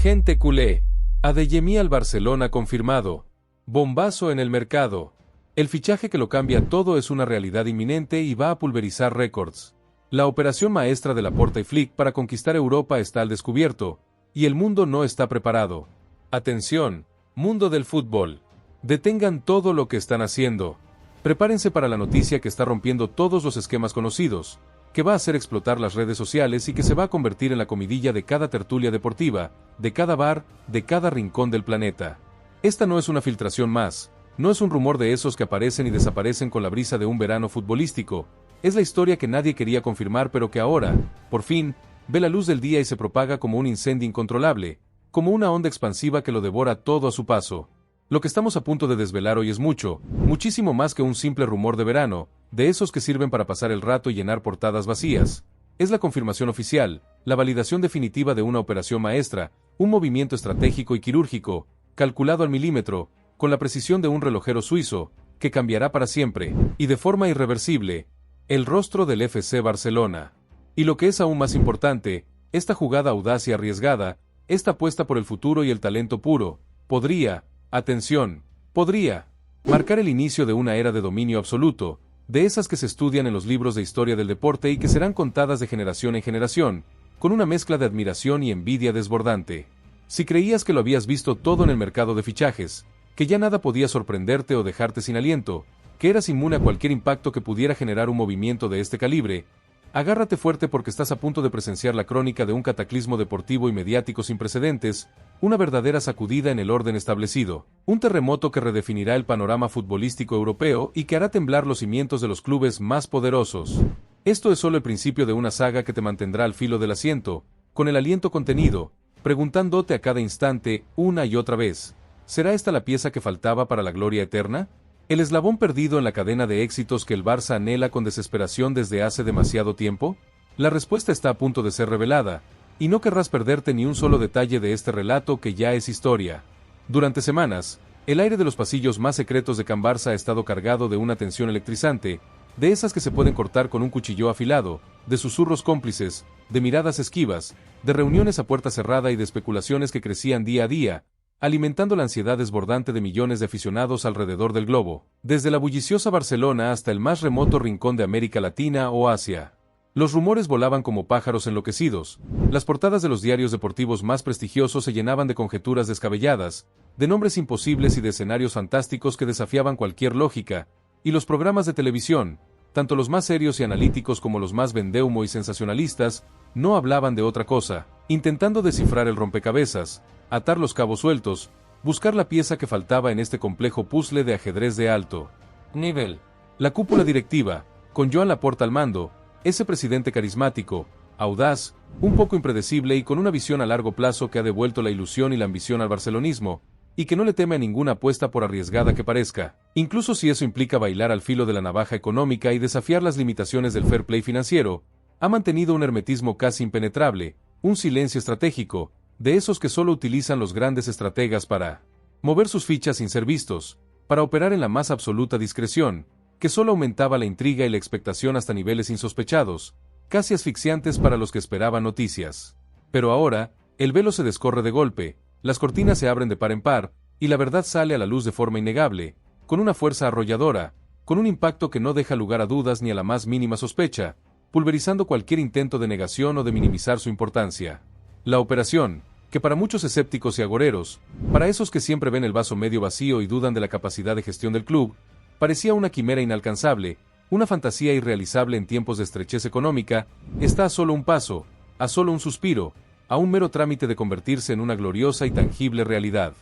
Gente culé. Adeyemi al Barcelona confirmado. Bombazo en el mercado. El fichaje que lo cambia todo es una realidad inminente y va a pulverizar récords. La operación maestra de Laporta y Flick para conquistar Europa está al descubierto, y el mundo no está preparado. Atención, mundo del fútbol. Detengan todo lo que están haciendo. Prepárense para la noticia que está rompiendo todos los esquemas conocidos, que va a hacer explotar las redes sociales y que se va a convertir en la comidilla de cada tertulia deportiva, de cada bar, de cada rincón del planeta. Esta no es una filtración más, no es un rumor de esos que aparecen y desaparecen con la brisa de un verano futbolístico, es la historia que nadie quería confirmar pero que ahora, por fin, ve la luz del día y se propaga como un incendio incontrolable, como una onda expansiva que lo devora todo a su paso. Lo que estamos a punto de desvelar hoy es mucho, muchísimo más que un simple rumor de verano, de esos que sirven para pasar el rato y llenar portadas vacías. Es la confirmación oficial, la validación definitiva de una operación maestra, un movimiento estratégico y quirúrgico, calculado al milímetro, con la precisión de un relojero suizo, que cambiará para siempre, y de forma irreversible, el rostro del FC Barcelona. Y lo que es aún más importante, esta jugada audaz y arriesgada, esta apuesta por el futuro y el talento puro, podría, atención, podría marcar el inicio de una era de dominio absoluto, de esas que se estudian en los libros de historia del deporte y que serán contadas de generación en generación, con una mezcla de admiración y envidia desbordante. Si creías que lo habías visto todo en el mercado de fichajes, que ya nada podía sorprenderte o dejarte sin aliento, que eras inmune a cualquier impacto que pudiera generar un movimiento de este calibre, agárrate fuerte porque estás a punto de presenciar la crónica de un cataclismo deportivo y mediático sin precedentes, una verdadera sacudida en el orden establecido, un terremoto que redefinirá el panorama futbolístico europeo y que hará temblar los cimientos de los clubes más poderosos. Esto es solo el principio de una saga que te mantendrá al filo del asiento, con el aliento contenido, preguntándote a cada instante, una y otra vez, ¿será esta la pieza que faltaba para la gloria eterna? ¿El eslabón perdido en la cadena de éxitos que el Barça anhela con desesperación desde hace demasiado tiempo? La respuesta está a punto de ser revelada, y no querrás perderte ni un solo detalle de este relato que ya es historia. Durante semanas, el aire de los pasillos más secretos de Can Barça ha estado cargado de una tensión electrizante, de esas que se pueden cortar con un cuchillo afilado, de susurros cómplices, de miradas esquivas, de reuniones a puerta cerrada y de especulaciones que crecían día a día, alimentando la ansiedad desbordante de millones de aficionados alrededor del globo, desde la bulliciosa Barcelona hasta el más remoto rincón de América Latina o Asia. Los rumores volaban como pájaros enloquecidos, las portadas de los diarios deportivos más prestigiosos se llenaban de conjeturas descabelladas, de nombres imposibles y de escenarios fantásticos que desafiaban cualquier lógica, y los programas de televisión, tanto los más serios y analíticos como los más vendehumos y sensacionalistas, no hablaban de otra cosa, intentando descifrar el rompecabezas, atar los cabos sueltos, buscar la pieza que faltaba en este complejo puzzle de ajedrez de alto nivel. La cúpula directiva, con Joan Laporta al mando, ese presidente carismático, audaz, un poco impredecible y con una visión a largo plazo que ha devuelto la ilusión y la ambición al barcelonismo, y que no le teme a ninguna apuesta por arriesgada que parezca, incluso si eso implica bailar al filo de la navaja económica y desafiar las limitaciones del fair play financiero, ha mantenido un hermetismo casi impenetrable, un silencio estratégico, de esos que solo utilizan los grandes estrategas para mover sus fichas sin ser vistos, para operar en la más absoluta discreción, que solo aumentaba la intriga y la expectación hasta niveles insospechados, casi asfixiantes para los que esperaban noticias. Pero ahora, el velo se descorre de golpe, las cortinas se abren de par en par, y la verdad sale a la luz de forma innegable, con una fuerza arrolladora, con un impacto que no deja lugar a dudas ni a la más mínima sospecha, pulverizando cualquier intento de negación o de minimizar su importancia. La operación, que para muchos escépticos y agoreros, para esos que siempre ven el vaso medio vacío y dudan de la capacidad de gestión del club, parecía una quimera inalcanzable, una fantasía irrealizable en tiempos de estrechez económica, está a solo un paso, a solo un suspiro, a un mero trámite de convertirse en una gloriosa y tangible realidad.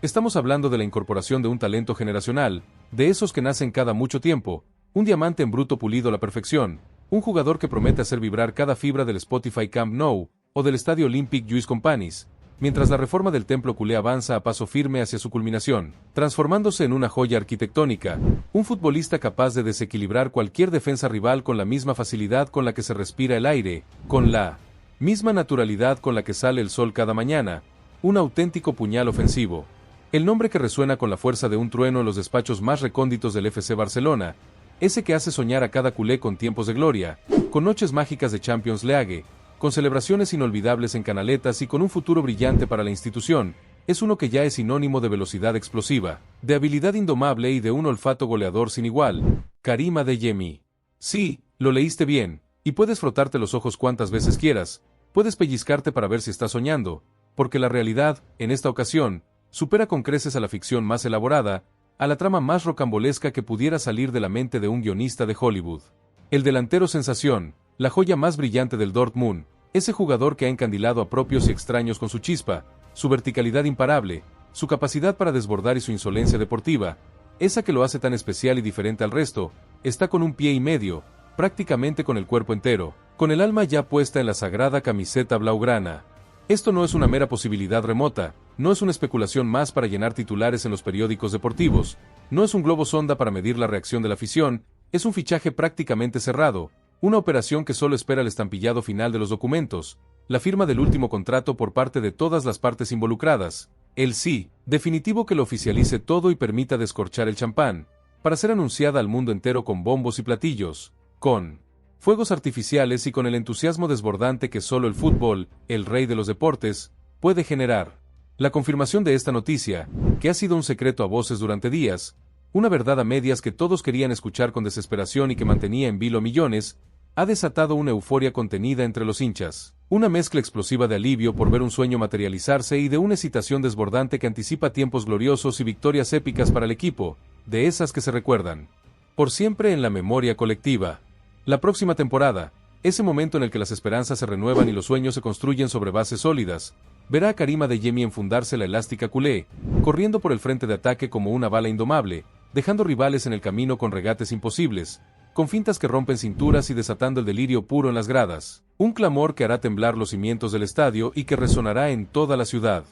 Estamos hablando de la incorporación de un talento generacional, de esos que nacen cada mucho tiempo, un diamante en bruto pulido a la perfección, un jugador que promete hacer vibrar cada fibra del Spotify Camp Nou, o del Estadio Olympique Lluís Companys, mientras la reforma del templo culé avanza a paso firme hacia su culminación, transformándose en una joya arquitectónica, un futbolista capaz de desequilibrar cualquier defensa rival con la misma facilidad con la que se respira el aire, con la misma naturalidad con la que sale el sol cada mañana, un auténtico puñal ofensivo. El nombre que resuena con la fuerza de un trueno en los despachos más recónditos del FC Barcelona, ese que hace soñar a cada culé con tiempos de gloria, con noches mágicas de Champions League, con celebraciones inolvidables en canaletas y con un futuro brillante para la institución, es uno que ya es sinónimo de velocidad explosiva, de habilidad indomable y de un olfato goleador sin igual. Karim Adeyemi. Sí, lo leíste bien, y puedes frotarte los ojos cuantas veces quieras, puedes pellizcarte para ver si estás soñando, porque la realidad, en esta ocasión, supera con creces a la ficción más elaborada, a la trama más rocambolesca que pudiera salir de la mente de un guionista de Hollywood. El delantero sensación, la joya más brillante del Dortmund, ese jugador que ha encandilado a propios y extraños con su chispa, su verticalidad imparable, su capacidad para desbordar y su insolencia deportiva, esa que lo hace tan especial y diferente al resto, está con un pie y medio, prácticamente con el cuerpo entero, con el alma ya puesta en la sagrada camiseta blaugrana. Esto no es una mera posibilidad remota, no es una especulación más para llenar titulares en los periódicos deportivos, no es un globo sonda para medir la reacción de la afición, es un fichaje prácticamente cerrado, una operación que solo espera el estampillado final de los documentos, la firma del último contrato por parte de todas las partes involucradas, el sí, definitivo que lo oficialice todo y permita descorchar el champán, para ser anunciada al mundo entero con bombos y platillos, con fuegos artificiales y con el entusiasmo desbordante que solo el fútbol, el rey de los deportes, puede generar. La confirmación de esta noticia, que ha sido un secreto a voces durante días, una verdad a medias que todos querían escuchar con desesperación y que mantenía en vilo a millones, ha desatado una euforia contenida entre los hinchas, una mezcla explosiva de alivio por ver un sueño materializarse y de una excitación desbordante que anticipa tiempos gloriosos y victorias épicas para el equipo, de esas que se recuerdan por siempre en la memoria colectiva. La próxima temporada, ese momento en el que las esperanzas se renuevan y los sueños se construyen sobre bases sólidas, verá a Karim Adeyemi enfundarse la elástica culé, corriendo por el frente de ataque como una bala indomable, dejando rivales en el camino con regates imposibles, con fintas que rompen cinturas y desatando el delirio puro en las gradas, un clamor que hará temblar los cimientos del estadio y que resonará en toda la ciudad.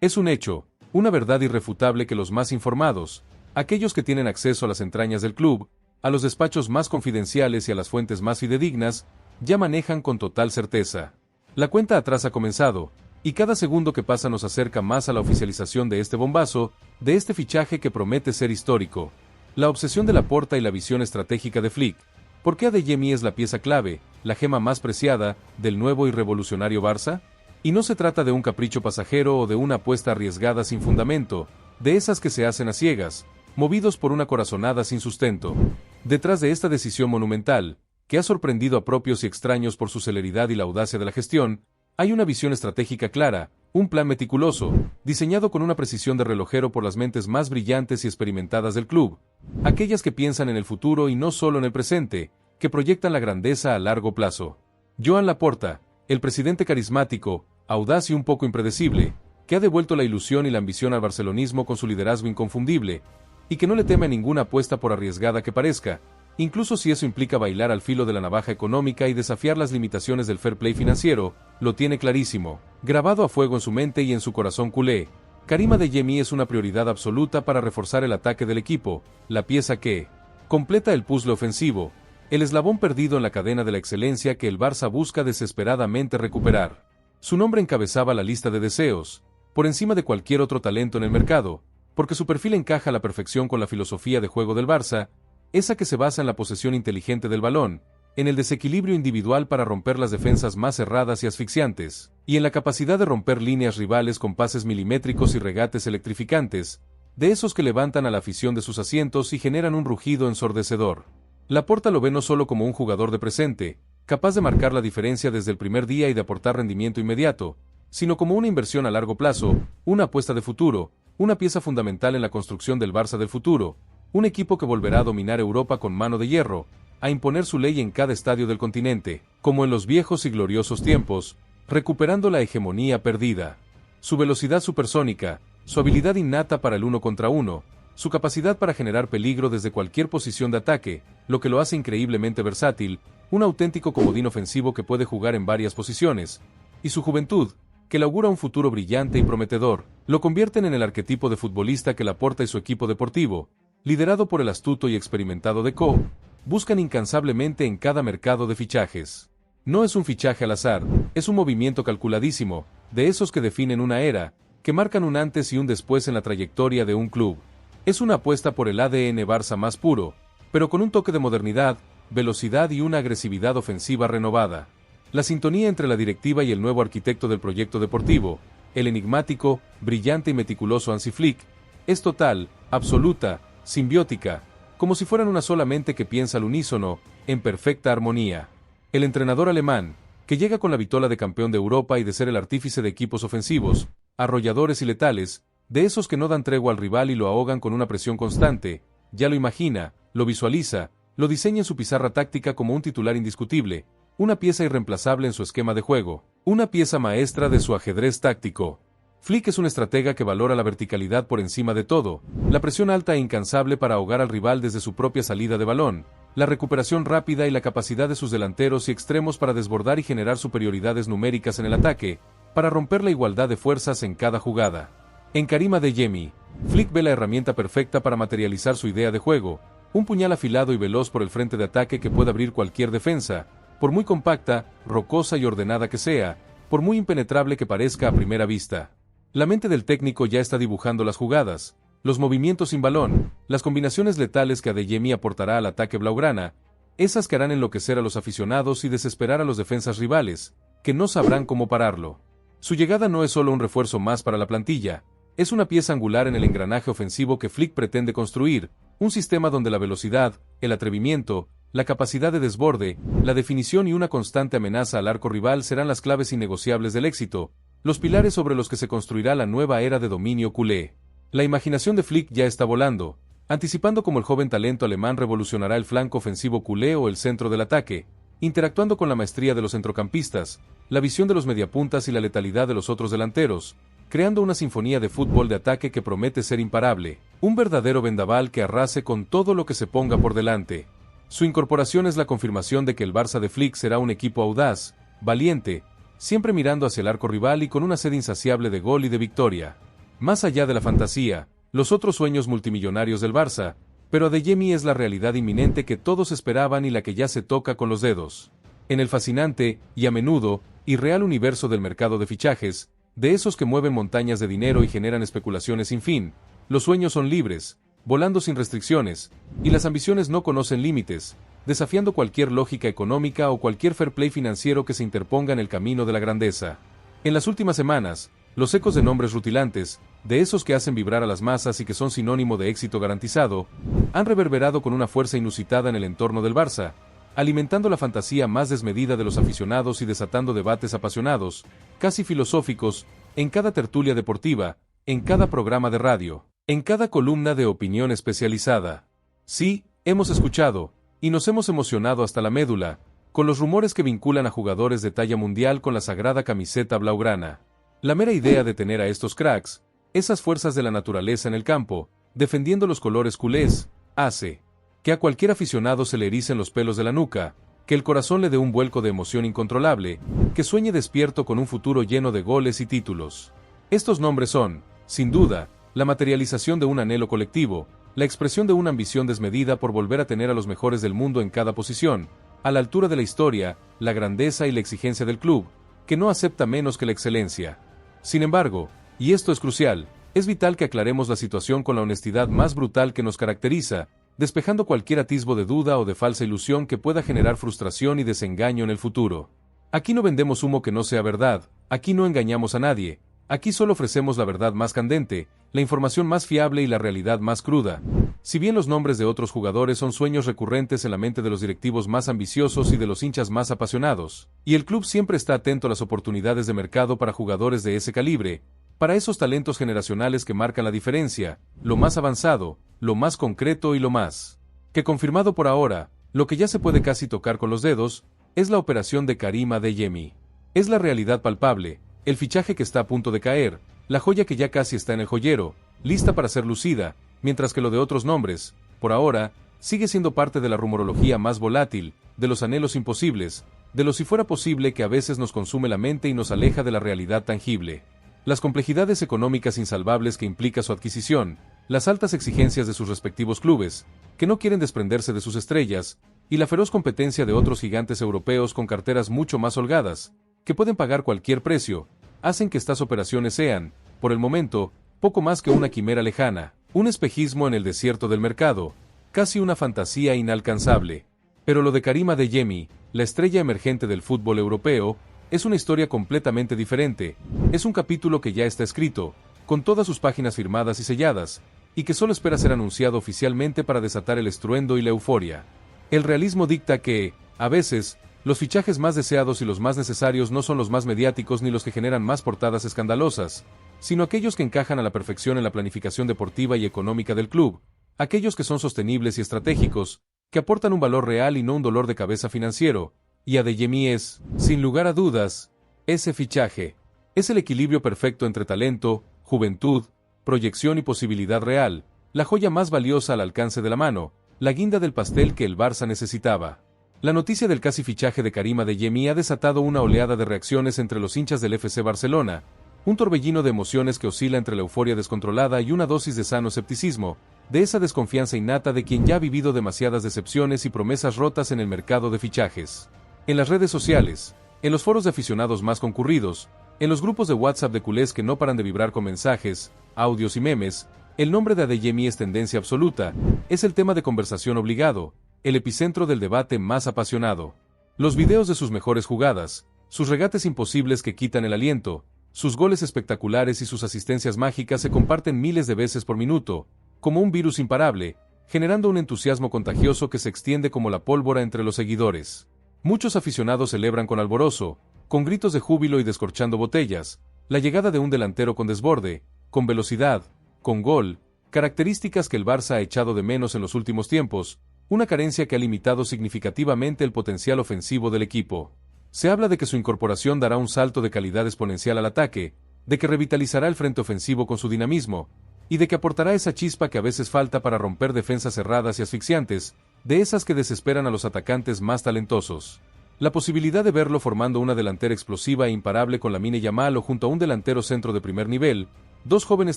Es un hecho, una verdad irrefutable que los más informados, aquellos que tienen acceso a las entrañas del club, a los despachos más confidenciales y a las fuentes más fidedignas, ya manejan con total certeza. La cuenta atrás ha comenzado, y cada segundo que pasa nos acerca más a la oficialización de este bombazo, de este fichaje que promete ser histórico. La obsesión de Laporta y la visión estratégica de Flick. ¿Por qué Adeyemi es la pieza clave, la gema más preciada, del nuevo y revolucionario Barça? Y no se trata de un capricho pasajero o de una apuesta arriesgada sin fundamento, de esas que se hacen a ciegas, movidos por una corazonada sin sustento. Detrás de esta decisión monumental, que ha sorprendido a propios y extraños por su celeridad y la audacia de la gestión, hay una visión estratégica clara, un plan meticuloso, diseñado con una precisión de relojero por las mentes más brillantes y experimentadas del club, aquellas que piensan en el futuro y no solo en el presente, que proyectan la grandeza a largo plazo. Joan Laporta, el presidente carismático, audaz y un poco impredecible, que ha devuelto la ilusión y la ambición al barcelonismo con su liderazgo inconfundible, y que no le teme a ninguna apuesta por arriesgada que parezca, incluso si eso implica bailar al filo de la navaja económica y desafiar las limitaciones del fair play financiero, lo tiene clarísimo, grabado a fuego en su mente y en su corazón culé. Karim Adeyemi es una prioridad absoluta para reforzar el ataque del equipo, la pieza que completa el puzzle ofensivo, el eslabón perdido en la cadena de la excelencia que el Barça busca desesperadamente recuperar. Su nombre encabezaba la lista de deseos, por encima de cualquier otro talento en el mercado, porque su perfil encaja a la perfección con la filosofía de juego del Barça, esa que se basa en la posesión inteligente del balón, en el desequilibrio individual para romper las defensas más cerradas y asfixiantes, y en la capacidad de romper líneas rivales con pases milimétricos y regates electrificantes, de esos que levantan a la afición de sus asientos y generan un rugido ensordecedor. Laporta lo ve no solo como un jugador de presente, capaz de marcar la diferencia desde el primer día y de aportar rendimiento inmediato, sino como una inversión a largo plazo, una apuesta de futuro, una pieza fundamental en la construcción del Barça del futuro, un equipo que volverá a dominar Europa con mano de hierro, a imponer su ley en cada estadio del continente, como en los viejos y gloriosos tiempos, recuperando la hegemonía perdida. Su velocidad supersónica, su habilidad innata para el uno contra uno, su capacidad para generar peligro desde cualquier posición de ataque, lo que lo hace increíblemente versátil, un auténtico comodín ofensivo que puede jugar en varias posiciones, y su juventud, que le augura un futuro brillante y prometedor, lo convierten en el arquetipo de futbolista que Laporta y su equipo deportivo, liderado por el astuto y experimentado Deco, buscan incansablemente en cada mercado de fichajes. No es un fichaje al azar, es un movimiento calculadísimo, de esos que definen una era, que marcan un antes y un después en la trayectoria de un club. Es una apuesta por el ADN Barça más puro, pero con un toque de modernidad, velocidad y una agresividad ofensiva renovada. La sintonía entre la directiva y el nuevo arquitecto del proyecto deportivo, el enigmático, brillante y meticuloso Hansi Flick, es total, absoluta, simbiótica, como si fueran una sola mente que piensa al unísono, en perfecta armonía. El entrenador alemán, que llega con la vitola de campeón de Europa y de ser el artífice de equipos ofensivos, arrolladores y letales, de esos que no dan tregua al rival y lo ahogan con una presión constante, ya lo imagina, lo visualiza, lo diseña en su pizarra táctica como un titular indiscutible, una pieza irreemplazable en su esquema de juego, una pieza maestra de su ajedrez táctico. Flick es un estratega que valora la verticalidad por encima de todo, la presión alta e incansable para ahogar al rival desde su propia salida de balón, la recuperación rápida y la capacidad de sus delanteros y extremos para desbordar y generar superioridades numéricas en el ataque, para romper la igualdad de fuerzas en cada jugada. En Karim Adeyemi, Flick ve la herramienta perfecta para materializar su idea de juego, un puñal afilado y veloz por el frente de ataque que puede abrir cualquier defensa, por muy compacta, rocosa y ordenada que sea, por muy impenetrable que parezca a primera vista. La mente del técnico ya está dibujando las jugadas, los movimientos sin balón, las combinaciones letales que Adeyemi aportará al ataque blaugrana, esas que harán enloquecer a los aficionados y desesperar a los defensas rivales, que no sabrán cómo pararlo. Su llegada no es solo un refuerzo más para la plantilla, es una pieza angular en el engranaje ofensivo que Flick pretende construir, un sistema donde la velocidad, el atrevimiento, la capacidad de desborde, la definición y una constante amenaza al arco rival serán las claves innegociables del éxito, los pilares sobre los que se construirá la nueva era de dominio culé. La imaginación de Flick ya está volando, anticipando cómo el joven talento alemán revolucionará el flanco ofensivo culé o el centro del ataque, interactuando con la maestría de los centrocampistas, la visión de los mediapuntas y la letalidad de los otros delanteros, creando una sinfonía de fútbol de ataque que promete ser imparable, un verdadero vendaval que arrase con todo lo que se ponga por delante. Su incorporación es la confirmación de que el Barça de Flick será un equipo audaz, valiente, siempre mirando hacia el arco rival y con una sed insaciable de gol y de victoria. Más allá de la fantasía, los otros sueños multimillonarios del Barça, pero Adeyemi es la realidad inminente que todos esperaban y la que ya se toca con los dedos. En el fascinante, y a menudo, irreal universo del mercado de fichajes, de esos que mueven montañas de dinero y generan especulaciones sin fin, los sueños son libres, volando sin restricciones, y las ambiciones no conocen límites, desafiando cualquier lógica económica o cualquier fair play financiero que se interponga en el camino de la grandeza. En las últimas semanas, los ecos de nombres rutilantes, de esos que hacen vibrar a las masas y que son sinónimo de éxito garantizado, han reverberado con una fuerza inusitada en el entorno del Barça, alimentando la fantasía más desmedida de los aficionados y desatando debates apasionados, casi filosóficos, en cada tertulia deportiva, en cada programa de radio, en cada columna de opinión especializada. Sí, hemos escuchado, y nos hemos emocionado hasta la médula, con los rumores que vinculan a jugadores de talla mundial con la sagrada camiseta blaugrana. La mera idea de tener a estos cracks, esas fuerzas de la naturaleza en el campo, defendiendo los colores culés, hace que a cualquier aficionado se le ericen los pelos de la nuca, que el corazón le dé un vuelco de emoción incontrolable, que sueñe despierto con un futuro lleno de goles y títulos. Estos nombres son, sin duda, la materialización de un anhelo colectivo, la expresión de una ambición desmedida por volver a tener a los mejores del mundo en cada posición, a la altura de la historia, la grandeza y la exigencia del club, que no acepta menos que la excelencia. Sin embargo, y esto es crucial, es vital que aclaremos la situación con la honestidad más brutal que nos caracteriza, despejando cualquier atisbo de duda o de falsa ilusión que pueda generar frustración y desengaño en el futuro. Aquí no vendemos humo que no sea verdad, aquí no engañamos a nadie, aquí solo ofrecemos la verdad más candente, la información más fiable y la realidad más cruda. Si bien los nombres de otros jugadores son sueños recurrentes en la mente de los directivos más ambiciosos y de los hinchas más apasionados, y el club siempre está atento a las oportunidades de mercado para jugadores de ese calibre, para esos talentos generacionales que marcan la diferencia, lo más avanzado, lo más concreto y lo más que confirmado por ahora, lo que ya se puede casi tocar con los dedos, es la operación de Karim Adeyemi. Es la realidad palpable, el fichaje que está a punto de caer, la joya que ya casi está en el joyero, lista para ser lucida, mientras que lo de otros nombres, por ahora, sigue siendo parte de la rumorología más volátil, de los anhelos imposibles, de lo si fuera posible que a veces nos consume la mente y nos aleja de la realidad tangible. Las complejidades económicas insalvables que implica su adquisición, las altas exigencias de sus respectivos clubes, que no quieren desprenderse de sus estrellas, y la feroz competencia de otros gigantes europeos con carteras mucho más holgadas, que pueden pagar cualquier precio, hacen que estas operaciones sean, por el momento, poco más que una quimera lejana, un espejismo en el desierto del mercado, casi una fantasía inalcanzable. Pero lo de Karim Adeyemi la estrella emergente del fútbol europeo, es una historia completamente diferente. Es un capítulo que ya está escrito, con todas sus páginas firmadas y selladas, y que solo espera ser anunciado oficialmente para desatar el estruendo y la euforia. El realismo dicta que, a veces, los fichajes más deseados y los más necesarios no son los más mediáticos ni los que generan más portadas escandalosas, sino aquellos que encajan a la perfección en la planificación deportiva y económica del club, aquellos que son sostenibles y estratégicos, que aportan un valor real y no un dolor de cabeza financiero, y Adeyemi es, sin lugar a dudas, ese fichaje. Es el equilibrio perfecto entre talento, juventud, proyección y posibilidad real, la joya más valiosa al alcance de la mano, la guinda del pastel que el Barça necesitaba. La noticia del casi fichaje de Karim Adeyemi ha desatado una oleada de reacciones entre los hinchas del FC Barcelona, un torbellino de emociones que oscila entre la euforia descontrolada y una dosis de sano escepticismo, de esa desconfianza innata de quien ya ha vivido demasiadas decepciones y promesas rotas en el mercado de fichajes. En las redes sociales, en los foros de aficionados más concurridos, en los grupos de WhatsApp de culés que no paran de vibrar con mensajes, audios y memes, el nombre de Adeyemi es tendencia absoluta, es el tema de conversación obligado, el epicentro del debate más apasionado. Los videos de sus mejores jugadas, sus regates imposibles que quitan el aliento, sus goles espectaculares y sus asistencias mágicas se comparten miles de veces por minuto, como un virus imparable, generando un entusiasmo contagioso que se extiende como la pólvora entre los seguidores. Muchos aficionados celebran con alborozo, con gritos de júbilo y descorchando botellas, la llegada de un delantero con desborde, con velocidad, con gol, características que el Barça ha echado de menos en los últimos tiempos, una carencia que ha limitado significativamente el potencial ofensivo del equipo. Se habla de que su incorporación dará un salto de calidad exponencial al ataque, de que revitalizará el frente ofensivo con su dinamismo, y de que aportará esa chispa que a veces falta para romper defensas cerradas y asfixiantes, de esas que desesperan a los atacantes más talentosos. La posibilidad de verlo formando una delantera explosiva e imparable con Lamine Yamal o junto a un delantero centro de primer nivel, dos jóvenes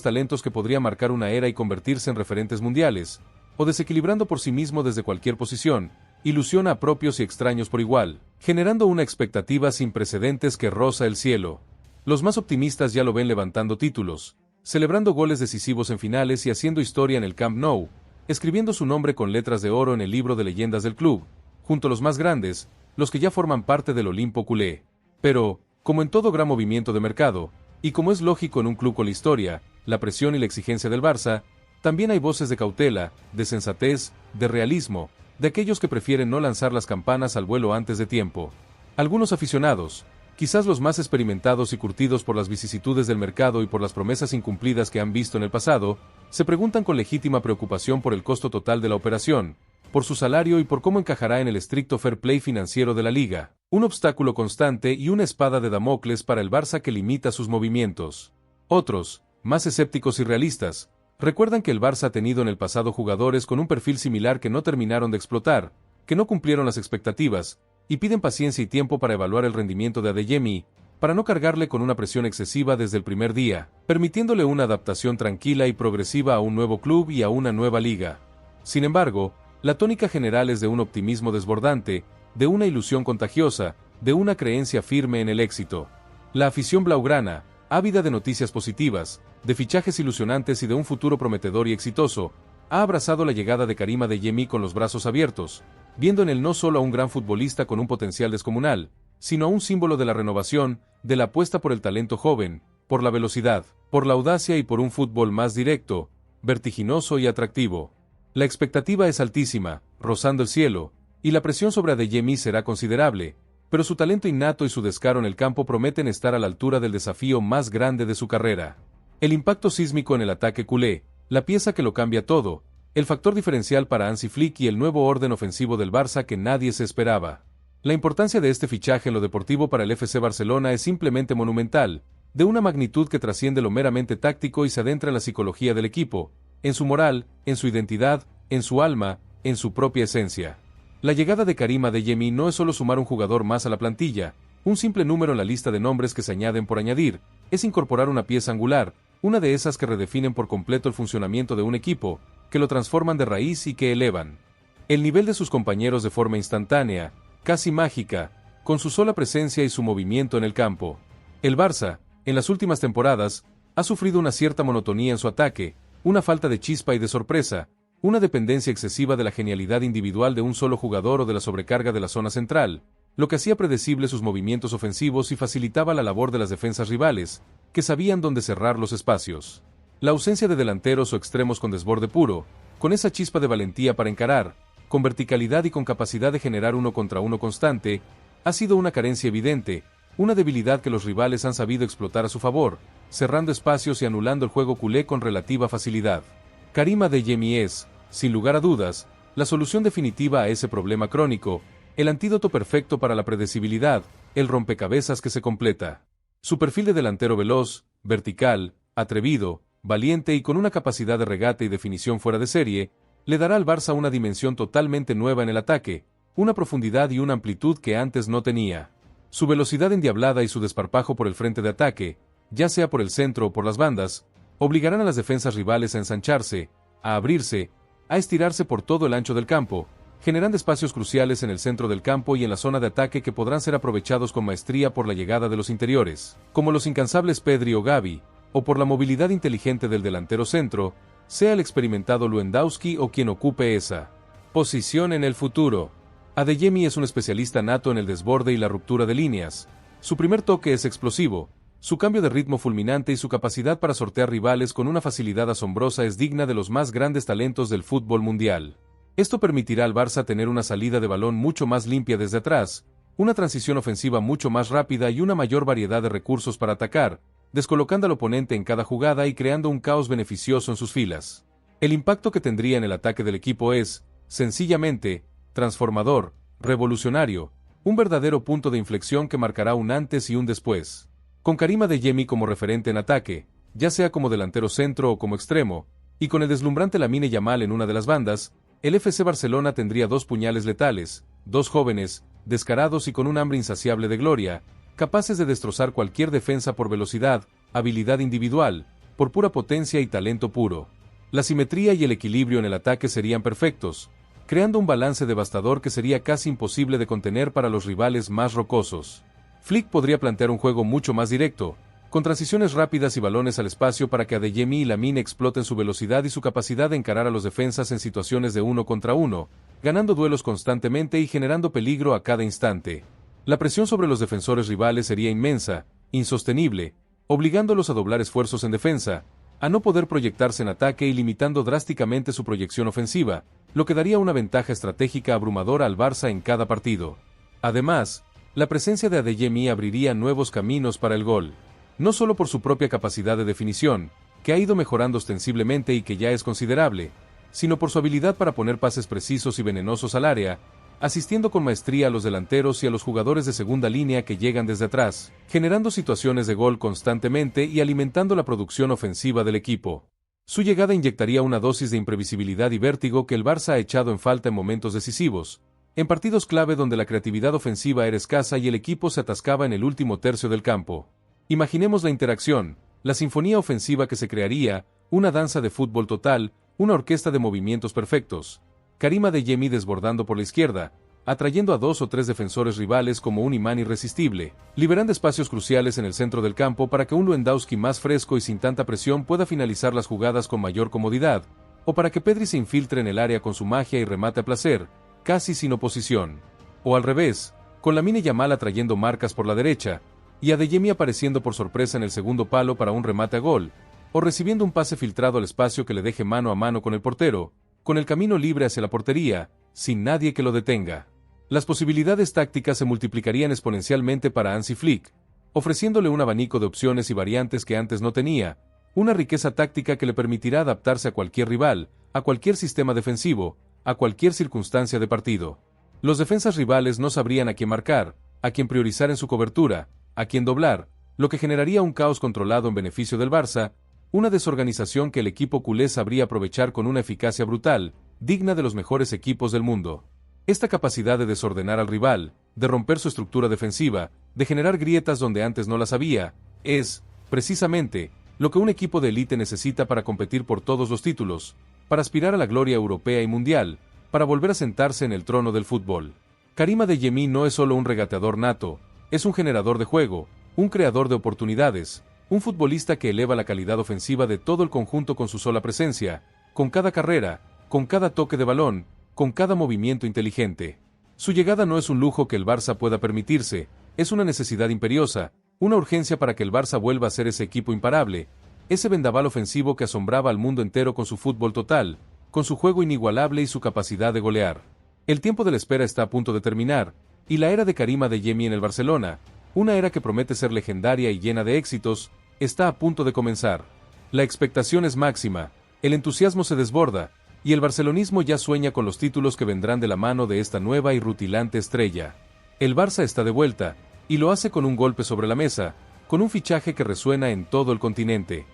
talentos que podrían marcar una era y convertirse en referentes mundiales, o desequilibrando por sí mismo desde cualquier posición, ilusiona a propios y extraños por igual, generando una expectativa sin precedentes que roza el cielo. Los más optimistas ya lo ven levantando títulos, celebrando goles decisivos en finales y haciendo historia en el Camp Nou, escribiendo su nombre con letras de oro en el libro de leyendas del club, junto a los más grandes, los que ya forman parte del Olimpo culé. Pero, como en todo gran movimiento de mercado, y como es lógico en un club con la historia, la presión y la exigencia del Barça, también hay voces de cautela, de sensatez, de realismo, de aquellos que prefieren no lanzar las campanas al vuelo antes de tiempo. Algunos aficionados, quizás los más experimentados y curtidos por las vicisitudes del mercado y por las promesas incumplidas que han visto en el pasado, se preguntan con legítima preocupación por el costo total de la operación, por su salario y por cómo encajará en el estricto fair play financiero de la liga, un obstáculo constante y una espada de Damocles para el Barça que limita sus movimientos. Otros, más escépticos y realistas, recuerdan que el Barça ha tenido en el pasado jugadores con un perfil similar que no terminaron de explotar, que no cumplieron las expectativas, y piden paciencia y tiempo para evaluar el rendimiento de Adeyemi, para no cargarle con una presión excesiva desde el primer día, permitiéndole una adaptación tranquila y progresiva a un nuevo club y a una nueva liga. Sin embargo, la tónica general es de un optimismo desbordante, de una ilusión contagiosa, de una creencia firme en el éxito. La afición blaugrana, ávida de noticias positivas, de fichajes ilusionantes y de un futuro prometedor y exitoso, ha abrazado la llegada de Karim Adeyemi con los brazos abiertos, viendo en él no solo a un gran futbolista con un potencial descomunal, sino a un símbolo de la renovación, de la apuesta por el talento joven, por la velocidad, por la audacia y por un fútbol más directo, vertiginoso y atractivo. La expectativa es altísima, rozando el cielo, y la presión sobre Adeyemi será considerable, pero su talento innato y su descaro en el campo prometen estar a la altura del desafío más grande de su carrera. El impacto sísmico en el ataque culé, la pieza que lo cambia todo, el factor diferencial para Hansi Flick y el nuevo orden ofensivo del Barça que nadie se esperaba. La importancia de este fichaje en lo deportivo para el FC Barcelona es simplemente monumental, de una magnitud que trasciende lo meramente táctico y se adentra en la psicología del equipo, en su moral, en su identidad, en su alma, en su propia esencia. La llegada de Karim Adeyemi no es solo sumar un jugador más a la plantilla, un simple número en la lista de nombres que se añaden por añadir, es incorporar una pieza angular, una de esas que redefinen por completo el funcionamiento de un equipo, que lo transforman de raíz y que elevan el nivel de sus compañeros de forma instantánea, casi mágica, con su sola presencia y su movimiento en el campo. El Barça, en las últimas temporadas, ha sufrido una cierta monotonía en su ataque, una falta de chispa y de sorpresa, una dependencia excesiva de la genialidad individual de un solo jugador o de la sobrecarga de la zona central, lo que hacía predecible sus movimientos ofensivos y facilitaba la labor de las defensas rivales, que sabían dónde cerrar los espacios. La ausencia de delanteros o extremos con desborde puro, con esa chispa de valentía para encarar, con verticalidad y con capacidad de generar uno contra uno constante, ha sido una carencia evidente, una debilidad que los rivales han sabido explotar a su favor, cerrando espacios y anulando el juego culé con relativa facilidad. Karim Adeyemi es, sin lugar a dudas, la solución definitiva a ese problema crónico, el antídoto perfecto para la predecibilidad, el rompecabezas que se completa. Su perfil de delantero veloz, vertical, atrevido, valiente y con una capacidad de regate y definición fuera de serie, le dará al Barça una dimensión totalmente nueva en el ataque, una profundidad y una amplitud que antes no tenía. Su velocidad endiablada y su desparpajo por el frente de ataque, ya sea por el centro o por las bandas, obligarán a las defensas rivales a ensancharse, a abrirse, a estirarse por todo el ancho del campo, generando espacios cruciales en el centro del campo y en la zona de ataque que podrán ser aprovechados con maestría por la llegada de los interiores, como los incansables Pedri o Gavi, o por la movilidad inteligente del delantero centro, sea el experimentado Lewandowski o quien ocupe esa posición en el futuro. Adeyemi es un especialista nato en el desborde y la ruptura de líneas. Su primer toque es explosivo, su cambio de ritmo fulminante y su capacidad para sortear rivales con una facilidad asombrosa es digna de los más grandes talentos del fútbol mundial. Esto permitirá al Barça tener una salida de balón mucho más limpia desde atrás, una transición ofensiva mucho más rápida y una mayor variedad de recursos para atacar, descolocando al oponente en cada jugada y creando un caos beneficioso en sus filas. El impacto que tendría en el ataque del equipo es, sencillamente, transformador, revolucionario, un verdadero punto de inflexión que marcará un antes y un después. Con Karim Adeyemi como referente en ataque, ya sea como delantero centro o como extremo, y con el deslumbrante Lamine Yamal en una de las bandas, el FC Barcelona tendría dos puñales letales, dos jóvenes, descarados y con un hambre insaciable de gloria, capaces de destrozar cualquier defensa por velocidad, habilidad individual, por pura potencia y talento puro. La simetría y el equilibrio en el ataque serían perfectos, creando un balance devastador que sería casi imposible de contener para los rivales más rocosos. Flick podría plantear un juego mucho más directo, con transiciones rápidas y balones al espacio para que Adeyemi y Lamine exploten su velocidad y su capacidad de encarar a los defensas en situaciones de uno contra uno, ganando duelos constantemente y generando peligro a cada instante. La presión sobre los defensores rivales sería inmensa, insostenible, obligándolos a doblar esfuerzos en defensa, a no poder proyectarse en ataque y limitando drásticamente su proyección ofensiva, lo que daría una ventaja estratégica abrumadora al Barça en cada partido. Además, la presencia de Adeyemi abriría nuevos caminos para el gol, no solo por su propia capacidad de definición, que ha ido mejorando ostensiblemente y que ya es considerable, sino por su habilidad para poner pases precisos y venenosos al área, asistiendo con maestría a los delanteros y a los jugadores de segunda línea que llegan desde atrás, generando situaciones de gol constantemente y alimentando la producción ofensiva del equipo. Su llegada inyectaría una dosis de imprevisibilidad y vértigo que el Barça ha echado en falta en momentos decisivos, en partidos clave donde la creatividad ofensiva era escasa y el equipo se atascaba en el último tercio del campo. Imaginemos la interacción, la sinfonía ofensiva que se crearía, una danza de fútbol total, una orquesta de movimientos perfectos. Karim Adeyemi desbordando por la izquierda, atrayendo a dos o tres defensores rivales como un imán irresistible, liberando espacios cruciales en el centro del campo para que un Lewandowski más fresco y sin tanta presión pueda finalizar las jugadas con mayor comodidad, o para que Pedri se infiltre en el área con su magia y remate a placer, casi sin oposición. O al revés, con Lamine Yamal atrayendo marcas por la derecha, y Adeyemi apareciendo por sorpresa en el segundo palo para un remate a gol, o recibiendo un pase filtrado al espacio que le deje mano a mano con el portero, con el camino libre hacia la portería, sin nadie que lo detenga. Las posibilidades tácticas se multiplicarían exponencialmente para Hansi Flick, ofreciéndole un abanico de opciones y variantes que antes no tenía, una riqueza táctica que le permitirá adaptarse a cualquier rival, a cualquier sistema defensivo, a cualquier circunstancia de partido. Los defensas rivales no sabrían a quién marcar, a quién priorizar en su cobertura, a quién doblar, lo que generaría un caos controlado en beneficio del Barça, una desorganización que el equipo culé sabría aprovechar con una eficacia brutal, digna de los mejores equipos del mundo. Esta capacidad de desordenar al rival, de romper su estructura defensiva, de generar grietas donde antes no las había, es, precisamente, lo que un equipo de élite necesita para competir por todos los títulos, para aspirar a la gloria europea y mundial, para volver a sentarse en el trono del fútbol. Karim Adeyemi no es solo un regateador nato, es un generador de juego, un creador de oportunidades, un futbolista que eleva la calidad ofensiva de todo el conjunto con su sola presencia, con cada carrera, con cada toque de balón, con cada movimiento inteligente. Su llegada no es un lujo que el Barça pueda permitirse, es una necesidad imperiosa, una urgencia para que el Barça vuelva a ser ese equipo imparable, ese vendaval ofensivo que asombraba al mundo entero con su fútbol total, con su juego inigualable y su capacidad de golear. El tiempo de la espera está a punto de terminar, y la era de Karim Adeyemi en el Barcelona, una era que promete ser legendaria y llena de éxitos, está a punto de comenzar. La expectación es máxima, el entusiasmo se desborda, y el barcelonismo ya sueña con los títulos que vendrán de la mano de esta nueva y rutilante estrella. El Barça está de vuelta, y lo hace con un golpe sobre la mesa, con un fichaje que resuena en todo el continente.